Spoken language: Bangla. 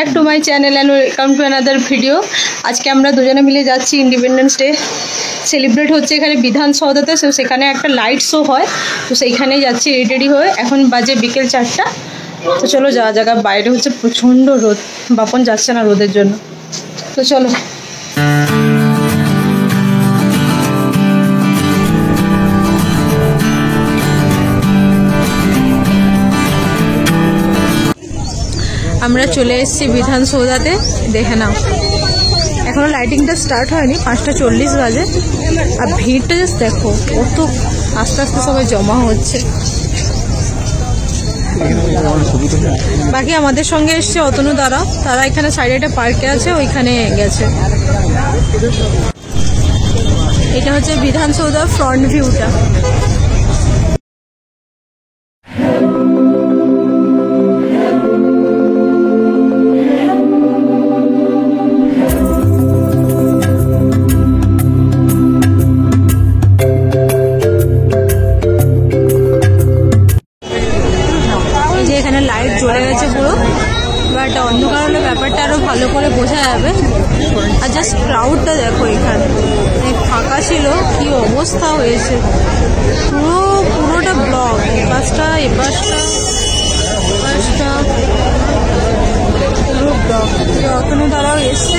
Back to my channel and welcome to another video. আজকে আমরা দুজনে মিলে যাচ্ছি ইন্ডিপেন্ডেন্স ডে সেলিব্রেট হচ্ছে এখানে বিধানসৌধাতে। সো সেখানে একটা লাইট শো হয়, তো সেইখানেই যাচ্ছি রেডি হয়ে। এখন বাজে বিকেল 4টা। তো চলো যাওয়া জায়গা। বাইরে হচ্ছে প্রচণ্ড রোদ, বাপন যাচ্ছে না রোদের জন্য। তো চলো। আমরা চলে এসেছি বিধানসৌধাতে, দেখে নাও। এখনো লাইটিংটা স্টার্ট হয়নি, 5:40 বাজে। আর ভিড়টা জাস্ট দেখো, কত আস্তে আস্তে সবাই জমা হচ্ছে। বাকি আমাদের সঙ্গে এসছে অতনু দ্বারা, তারা এখানে সাইডে একটা পার্কে আছে, ওইখানে গেছে। এটা হচ্ছে বিধানসৌধার ফ্রন্ট ভিউটা। এখানে লাইট জ্বলে গেছে পুরো, বাট অন্ধকার হলে ব্যাপারটা আরো ভালো করে বোঝা যাবে। আর জাস্ট ক্রাউডটা দেখো, এখানে ফাঁকা ছিল, কি অবস্থা হয়েছে। পুরোটা ব্লক, এপাশটা পুরো ব্লক। এখনো তারাও এসছে,